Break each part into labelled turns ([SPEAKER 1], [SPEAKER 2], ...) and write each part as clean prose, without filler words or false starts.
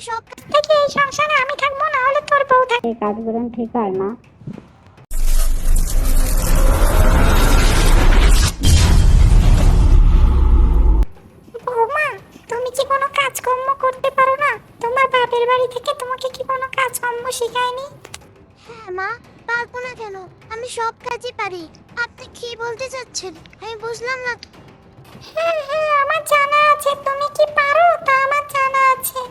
[SPEAKER 1] সব থেকে এই সংসারে আমি থাকবো, না হলে তোর বউ থাকবে।
[SPEAKER 2] এই কাজগুলো ঠিক হয় মা?
[SPEAKER 1] বৌমা, তুমি কি কোনো কাজকর্ম করতে পারো না? তোমার বাপের বাড়ি থেকে তোমাকে কি কোনো কাজকর্ম শেখায়নি? হ্যাঁ মা, পারবো না কেন? আমি সব কাজই পারি। আপনি কি বলতে চাচ্ছেন আমি বুঝলাম না। হ্যাঁ হ্যাঁ, আমার জানা আছে তুমি কি পারো, তা আমার জানা আছে।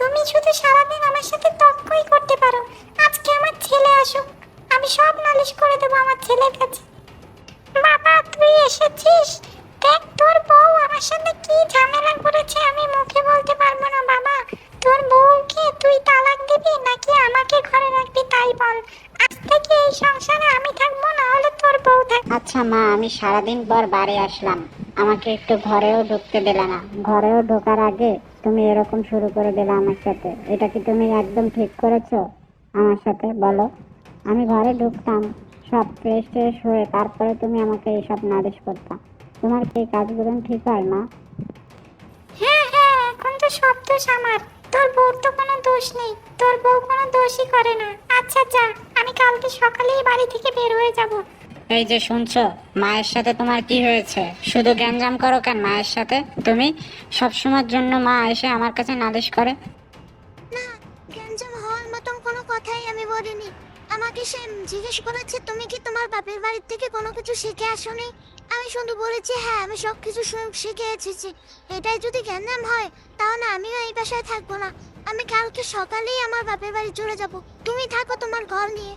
[SPEAKER 1] তুমি শুধু সারাদিন আমার সাথে তর্কই করতে পারো। আজকে আমার ছেলে আসুক, আমি সব নালিশ করে দেবো আমার ছেলের কাছে। বাবা তুই এসেছিস, দেখ তোর বউ আমার সাথে কি ঝামেলা করেছে, আমি মুখে বলতে পারবো না। বাবা, তোর বউকে তুই তালাক দিবি নাকি আমাকে ঘরে রাখবি তাই বল। আজ থেকে এই সংসারে আমি থাকবো, না হলে তোর বউ থাকবে।
[SPEAKER 2] আচ্ছা মা, আমি সারাদিন পর বাড়ি আসলাম, আমাকে একটু ঘরেও ঢুকতে দিলে না। ঘরেও ঢোকার আগে তুমি এরকম শুরু করে দিলে আমার সাথে। এটা কি তুমি একদম ঠিক করেছো আমার সাথে? বলো, আমি ঘরে ঢুকতাম সব ফ্রেশ ট্রেশ হয়ে, তারপরে তুমি আমাকে এইসব নালিশ করতাম। তোমার কি এই কাজগুলো ঠিক হয় মা?
[SPEAKER 1] হ্যাঁ হ্যাঁ, এখন তো সব দোষ আমার, তোর বউর তো কোনো দোষ নেই, তোর বউ কোনো দোষই করে না। আচ্ছা যা, আমি কালকে সকালেই বাড়ি থেকে বের হয়ে যাব।
[SPEAKER 2] এই যে শুনছো, মায়ের সাথে তোমার কি হয়েছে? শুধু গ্যাঞ্জাম করো কেন মায়ের সাথে তুমি? সবসময়ের জন্য মা এসে আমার কাছে নালিশ করে।
[SPEAKER 1] না, গ্যাঞ্জাম হওয়ার মতন কোনো কথাই আমি বলিনি। আমাকে সে জিজ্ঞেস করেছে তুমি কি তোমার বাপের বাড়ি থেকে কোনো কিছু শিখে আসোনি। আমি শুধু বলেছি হ্যাঁ আমি সব কিছু শিখে এসেছি। এটাই যদি গ্যাঞ্জাম হয় তাহলে আমিও এই বাসায় থাকবো না। আমি কালকে সকালেই আমার বাপের বাড়ি চলে যাব, তুমি থাকো তোমার ঘর নিয়ে।